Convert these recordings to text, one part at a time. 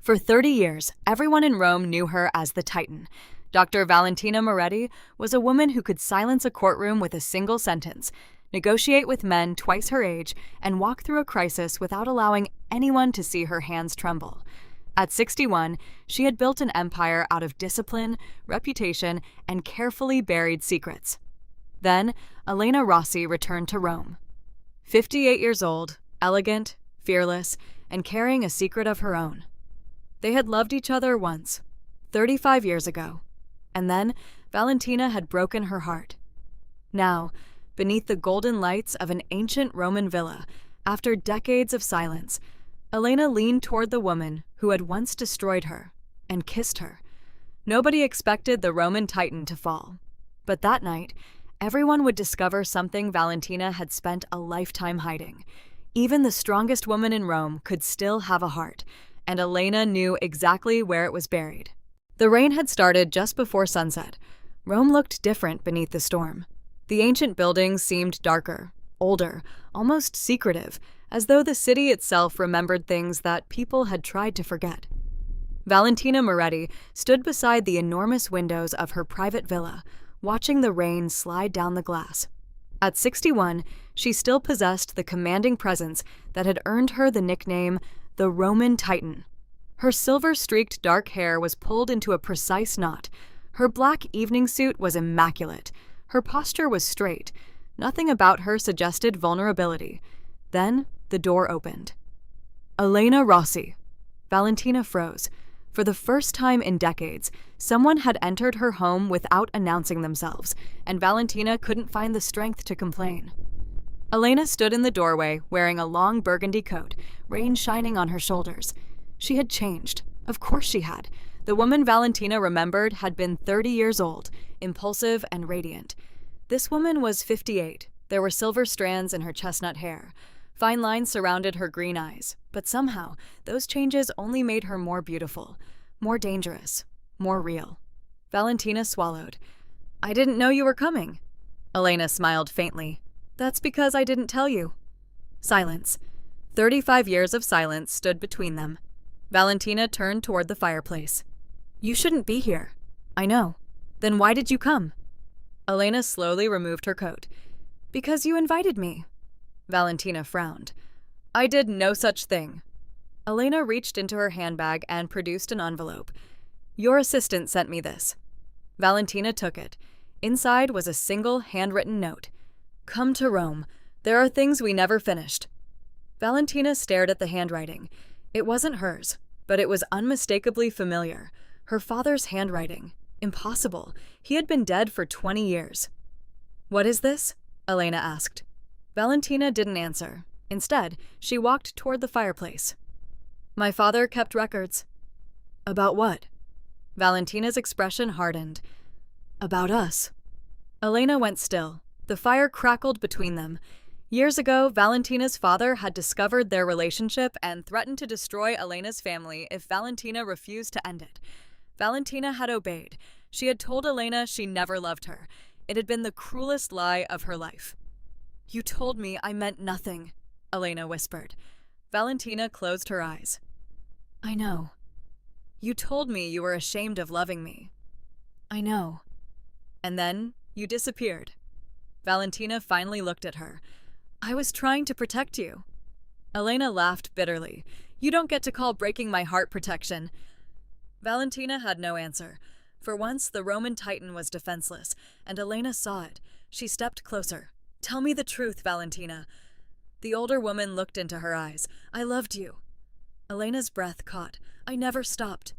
For 30 years, everyone in Rome knew her as the Titan. Dr. Valentina Moretti was a woman who could silence a courtroom with a single sentence, negotiate with men twice her age, and walk through a crisis without allowing anyone to see her hands tremble. At 61, she had built an empire out of discipline, reputation, and carefully buried secrets. Then, Elena Rossi returned to Rome. 58 years old, elegant, fearless, and carrying a secret of her own. They had loved each other once, 35 years ago, and then Valentina had broken her heart. Now, beneath the golden lights of an ancient Roman villa, after decades of silence, Elena leaned toward the woman who had once destroyed her and kissed her. Nobody expected the Roman Titan to fall, but that night, everyone would discover something Valentina had spent a lifetime hiding. Even the strongest woman in Rome could still have a heart, and Elena knew exactly where it was buried. The rain had started just before sunset. Rome looked different beneath the storm. The ancient buildings seemed darker, older, almost secretive, as though the city itself remembered things that people had tried to forget. Valentina Moretti stood beside the enormous windows of her private villa, watching the rain slide down the glass. At 61, she still possessed the commanding presence that had earned her the nickname the Roman Titan. Her silver-streaked dark hair was pulled into a precise knot. Her black evening suit was immaculate. Her posture was straight. Nothing about her suggested vulnerability. Then the door opened. Elena Rossi. Valentina froze. For the first time in decades, someone had entered her home without announcing themselves, and Valentina couldn't find the strength to complain. Elena stood in the doorway, wearing a long burgundy coat, rain shining on her shoulders. She had changed. Of course she had. The woman Valentina remembered had been 30 years old, impulsive and radiant. This woman was 58. There were silver strands in her chestnut hair. Fine lines surrounded her green eyes, but somehow those changes only made her more beautiful, more dangerous, more real. Valentina swallowed. "I didn't know you were coming." Elena smiled faintly. "That's because I didn't tell you." Silence. 35 years of silence stood between them. Valentina turned toward the fireplace. "You shouldn't be here." "I know. Then why did you come?" Elena slowly removed her coat. "Because you invited me." Valentina frowned. "I did no such thing." Elena reached into her handbag and produced an envelope. "Your assistant sent me this." Valentina took it. Inside was a single handwritten note. "Come to Rome. There are things we never finished." Valentina stared at the handwriting. It wasn't hers, but it was unmistakably familiar. Her father's handwriting. Impossible. He had been dead for 20 years. "What is this?" Elena asked. Valentina didn't answer. Instead, she walked toward the fireplace. "My father kept records." "About what?" Valentina's expression hardened. "About us." Elena went still. The fire crackled between them. Years ago, Valentina's father had discovered their relationship and threatened to destroy Elena's family if Valentina refused to end it. Valentina had obeyed. She had told Elena she never loved her. It had been the cruelest lie of her life. "You told me I meant nothing," Elena whispered. Valentina closed her eyes. "I know." "You told me you were ashamed of loving me." "I know." "And then you disappeared." Valentina finally looked at her. "I was trying to protect you." Elena laughed bitterly. "You don't get to call breaking my heart protection." Valentina had no answer. For once, the Roman Titan was defenseless, and Elena saw it. She stepped closer. "Tell me the truth, Valentina." The older woman looked into her eyes. "I loved you." Elena's breath caught. "I never stopped."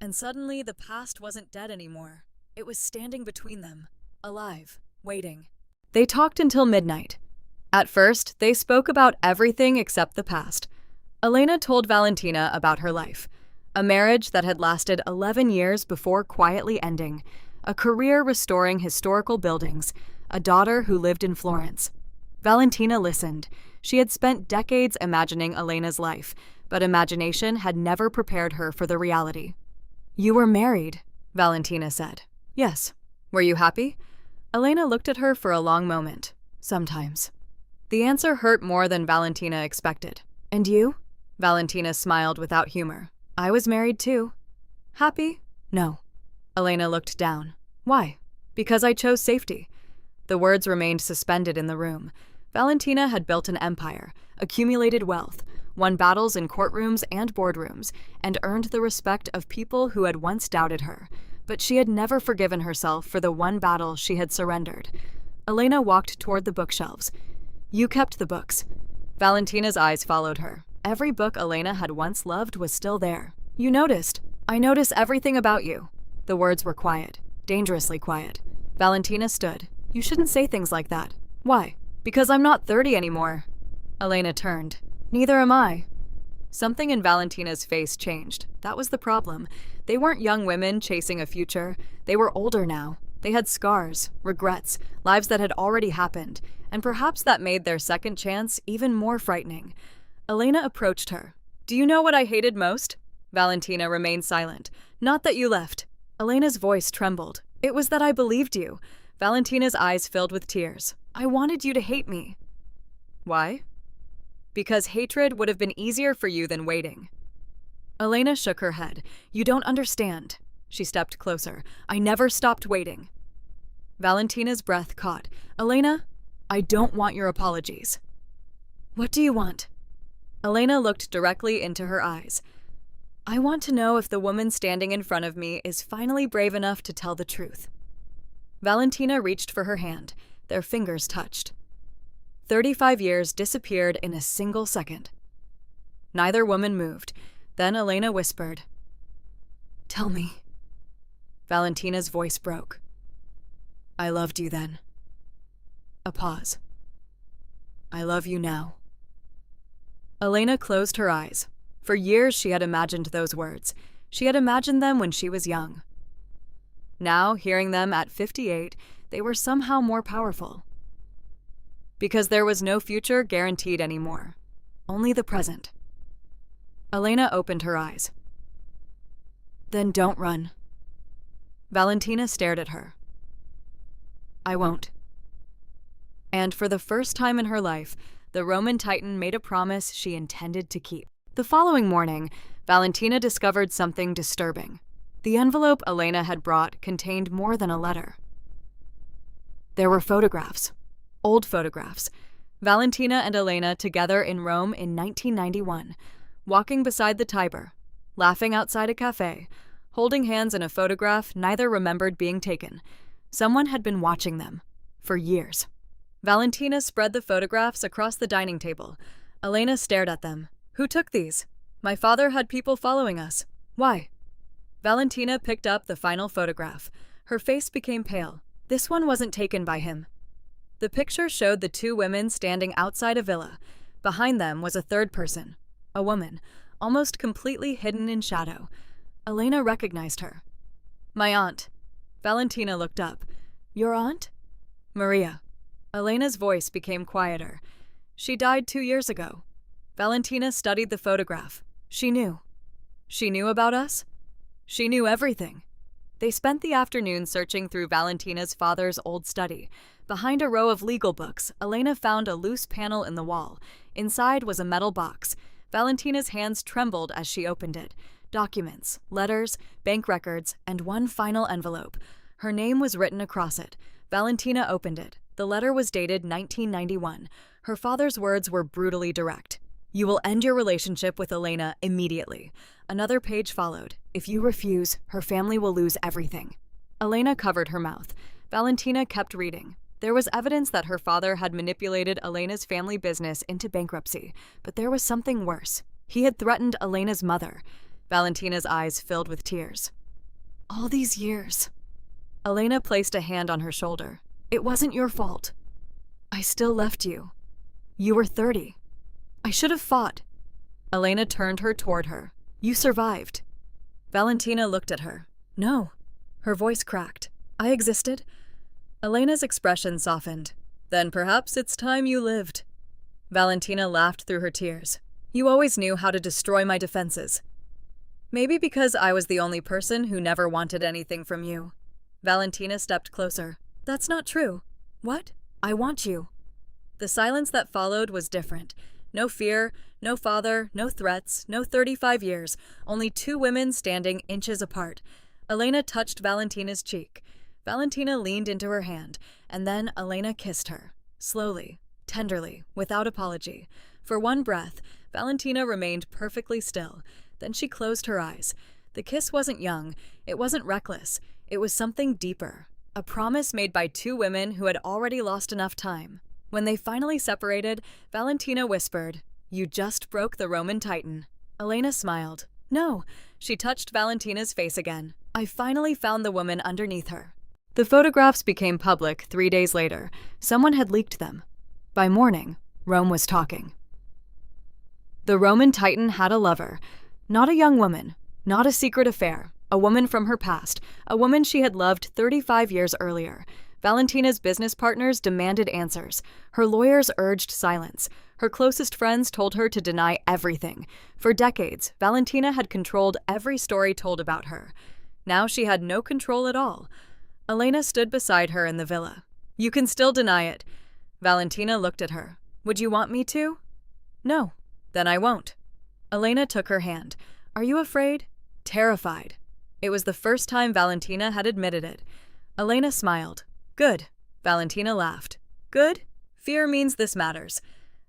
And suddenly, the past wasn't dead anymore. It was standing between them, alive, waiting. They talked until midnight. At first, they spoke about everything except the past. Elena told Valentina about her life. A marriage that had lasted 11 years before quietly ending. A career restoring historical buildings. A daughter who lived in Florence. Valentina listened. She had spent decades imagining Elena's life, but imagination had never prepared her for the reality. "You were married," Valentina said. "Yes." "Were you happy?" Elena looked at her for a long moment. "Sometimes." The answer hurt more than Valentina expected. "And you?" Valentina smiled without humor. I was married too. Happy? No. Elena looked down. Why? Because I chose safety. The words remained suspended in the room. Valentina had built an empire, accumulated wealth, won battles in courtrooms and boardrooms, and earned the respect of people who had once doubted her. But she had never forgiven herself for the one battle she had surrendered. Elena walked toward the bookshelves. You kept the books. Valentina's eyes followed her. Every book Elena had once loved was still there. You noticed. I notice everything about you. The words were quiet, dangerously quiet. Valentina stood. You shouldn't say things like that. Why? Because I'm not 30 anymore. Elena turned. Neither am I. Something in Valentina's face changed. That was the problem. They weren't young women chasing a future. They were older now. They had scars, regrets, lives that had already happened, and perhaps that made their second chance even more frightening. Elena approached her. Do you know what I hated most? Valentina remained silent. Not that you left. Elena's voice trembled. It was that I believed you. Valentina's eyes filled with tears. I wanted you to hate me. Why? Because hatred would have been easier for you than waiting. Elena shook her head. You don't understand. She stepped closer. I never stopped waiting. Valentina's breath caught. Elena, I don't want your apologies. What do you want? Elena looked directly into her eyes. I want to know if the woman standing in front of me is finally brave enough to tell the truth. Valentina reached for her hand. Their fingers touched. 35 years disappeared in a single second. Neither woman moved. Then Elena whispered, Tell me. Valentina's voice broke. I loved you then. A pause. I love you now. Elena closed her eyes. For years she had imagined those words. She had imagined them when she was young. Now, hearing them at 58, they were somehow more powerful. Because there was no future guaranteed anymore. Only the present. Elena opened her eyes. Then don't run. Valentina stared at her. I won't. And for the first time in her life, the Roman Titan made a promise she intended to keep. The following morning, Valentina discovered something disturbing. The envelope Elena had brought contained more than a letter. There were photographs. Old photographs. Valentina and Elena together in Rome in 1991, walking beside the Tiber, laughing outside a cafe, holding hands in a photograph neither remembered being taken. Someone had been watching them for years. Valentina spread the photographs across the dining table. Elena stared at them. Who took these? My father had people following us. Why? Valentina picked up the final photograph. Her face became pale. This one wasn't taken by him. The picture showed the two women standing outside a villa. Behind them was a third person, a woman, almost completely hidden in shadow. Elena recognized her. My aunt. Valentina looked up. Your aunt? Maria. Elena's voice became quieter. She died 2 years ago. Valentina studied the photograph. She knew. She knew about us? She knew everything. They spent the afternoon searching through Valentina's father's old study. Behind a row of legal books, Elena found a loose panel in the wall. Inside was a metal box. Valentina's hands trembled as she opened it. Documents, letters, bank records, and one final envelope. Her name was written across it. Valentina opened it. The letter was dated 1991. Her father's words were brutally direct. You will end your relationship with Elena immediately. Another page followed. If you refuse, her family will lose everything. Elena covered her mouth. Valentina kept reading. There was evidence that her father had manipulated Elena's family business into bankruptcy, but there was something worse. He had threatened Elena's mother. Valentina's eyes filled with tears. All these years. Elena placed a hand on her shoulder. It wasn't your fault. I still left you. You were 30. I should have fought. Elena turned her toward her. You survived. Valentina looked at her. No. Her voice cracked. I existed. Elena's expression softened. Then perhaps it's time you lived. Valentina laughed through her tears. You always knew how to destroy my defenses. Maybe because I was the only person who never wanted anything from you. Valentina stepped closer. That's not true. What? I want you. The silence that followed was different. No fear, No father, no threats, no 35 years, only two women standing inches apart. Elena touched Valentina's cheek. Valentina leaned into her hand, and then Elena kissed her. Slowly, tenderly, without apology. For one breath, Valentina remained perfectly still. Then she closed her eyes. The kiss wasn't young, it wasn't reckless, it was something deeper. A promise made by two women who had already lost enough time. When they finally separated, Valentina whispered, "You just broke the Roman Titan." Elena smiled. "No." She touched Valentina's face again. "I finally found the woman underneath her." The photographs became public 3 days later. Someone had leaked them. By morning, Rome was talking. The Roman Titan had a lover. Not a young woman, not a secret affair. A woman from her past, a woman she had loved 35 years earlier. Valentina's business partners demanded answers. Her lawyers urged silence. Her closest friends told her to deny everything. For decades, Valentina had controlled every story told about her. Now she had no control at all. Elena stood beside her in the villa. "You can still deny it." Valentina looked at her. "Would you want me to?" "No." "Then I won't." Elena took her hand. "Are you afraid?" "Terrified." It was the first time Valentina had admitted it. Elena smiled. "Good." Valentina laughed. "Good? Fear means this matters."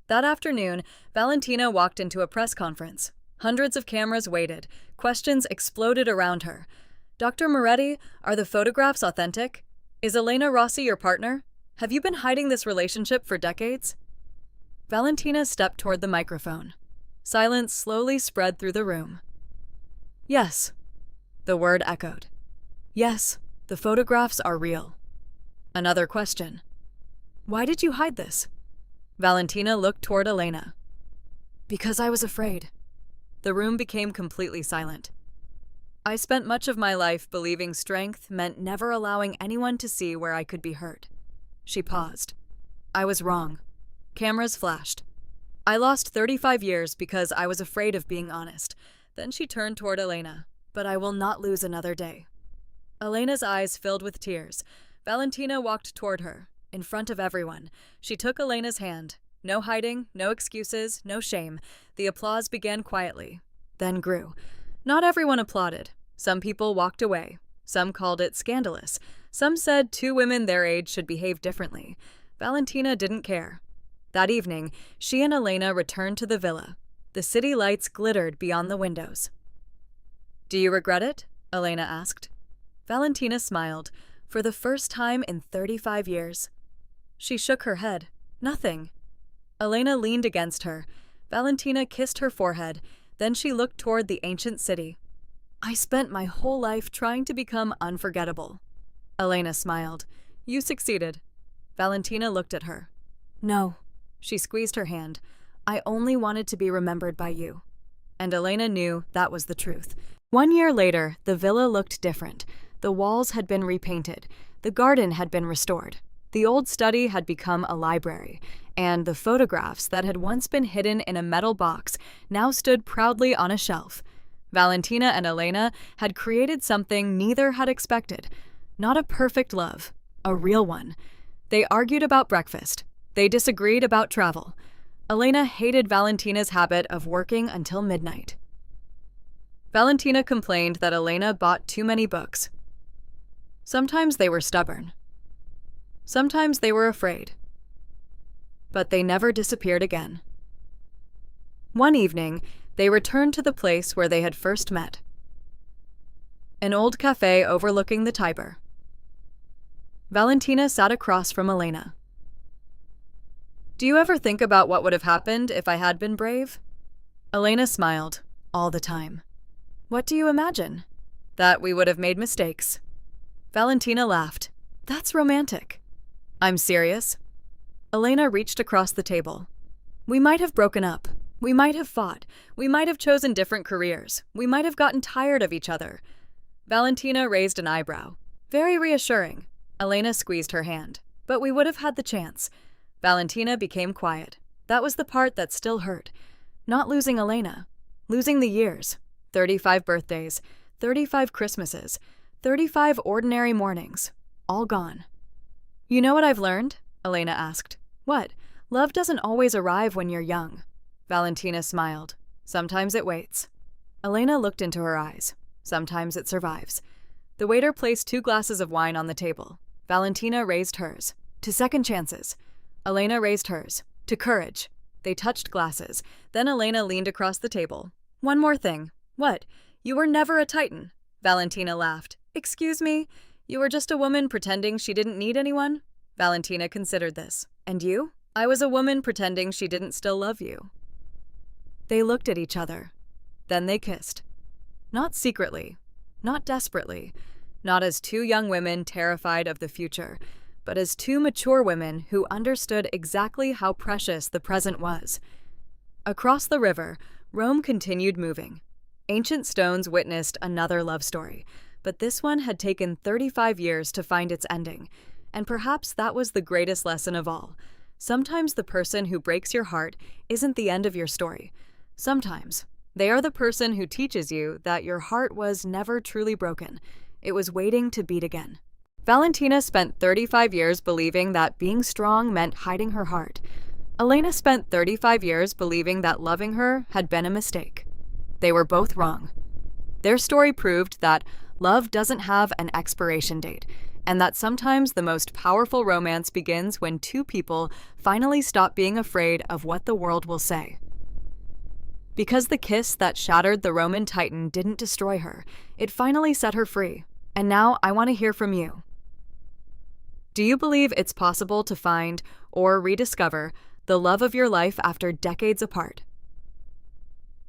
That afternoon, Valentina walked into a press conference. Hundreds of cameras waited. Questions exploded around her. "Dr. Moretti, are the photographs authentic? Is Elena Rossi your partner? Have you been hiding this relationship for decades?" Valentina stepped toward the microphone. Silence slowly spread through the room. "Yes." The word echoed. "Yes, the photographs are real." Another question. "Why did you hide this?" Valentina looked toward Elena. "Because I was afraid." The room became completely silent. "I spent much of my life believing strength meant never allowing anyone to see where I could be hurt." She paused. "I was wrong." Cameras flashed. "I lost 35 years because I was afraid of being honest." Then she turned toward Elena. "But I will not lose another day." Elena's eyes filled with tears. Valentina walked toward her, in front of everyone. She took Elena's hand. No hiding, no excuses, no shame. The applause began quietly, then grew. Not everyone applauded. Some people walked away. Some called it scandalous. Some said two women their age should behave differently. Valentina didn't care. That evening, she and Elena returned to the villa. The city lights glittered beyond the windows. "Do you regret it?" Elena asked. Valentina smiled. For the first time in 35 years. She shook her head. "Nothing." Elena leaned against her. Valentina kissed her forehead. Then she looked toward the ancient city. "I spent my whole life trying to become unforgettable." Elena smiled. "You succeeded." Valentina looked at her. "No." She squeezed her hand. "I only wanted to be remembered by you." And Elena knew that was the truth. 1 year later, the villa looked different. The walls had been repainted. The garden had been restored. The old study had become a library. And the photographs that had once been hidden in a metal box now stood proudly on a shelf. Valentina and Elena had created something neither had expected. Not a perfect love, a real one. They argued about breakfast. They disagreed about travel. Elena hated Valentina's habit of working until midnight. Valentina complained that Elena bought too many books. Sometimes they were stubborn. Sometimes they were afraid. But they never disappeared again. One evening, they returned to the place where they had first met. An old cafe overlooking the Tiber. Valentina sat across from Elena. "Do you ever think about what would have happened if I had been brave?" Elena smiled, all the time. "What do you imagine?" "That we would have made mistakes." Valentina laughed. "That's romantic." "I'm serious." Elena reached across the table. "We might have broken up. We might have fought. We might have chosen different careers. We might have gotten tired of each other." Valentina raised an eyebrow. "Very reassuring." Elena squeezed her hand. "But we would have had the chance." Valentina became quiet. That was the part that still hurt. Not losing Elena. Losing the years. 35 birthdays. 35 Christmases. 35 ordinary mornings. All gone. "You know what I've learned?" Elena asked. "What?" "Love doesn't always arrive when you're young." Valentina smiled. Sometimes it waits. Elena looked into her eyes. Sometimes it survives. The waiter placed 2 glasses of wine on the table. Valentina raised hers. To second chances. Elena raised hers. To courage. They touched glasses. Then Elena leaned across the table. One more thing. What? You were never a Titan. Valentina laughed. Excuse me? You were just a woman pretending she didn't need anyone? Valentina considered this. And you? I was a woman pretending she didn't still love you. They looked at each other. Then they kissed. Not secretly. Not desperately. Not as 2 young women terrified of the future, but as 2 mature women who understood exactly how precious the present was. Across the river, Rome continued moving. Ancient stones witnessed another love story, but this one had taken 35 years to find its ending, and perhaps that was the greatest lesson of all. Sometimes the person who breaks your heart isn't the end of your story. Sometimes they are the person who teaches you that your heart was never truly broken. It was waiting to beat again. Valentina spent 35 years believing that being strong meant hiding her heart. Elena spent 35 years believing that loving her had been a mistake. They were both wrong. Their story proved that love doesn't have an expiration date, and that sometimes the most powerful romance begins when 2 people finally stop being afraid of what the world will say. Because the kiss that shattered the Roman Titan didn't destroy her, it finally set her free. And now I want to hear from you. Do you believe it's possible to find or rediscover the love of your life after decades apart?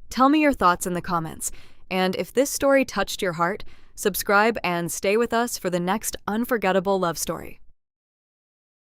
Tell me your thoughts in the comments, and if this story touched your heart, subscribe and stay with us for the next unforgettable love story.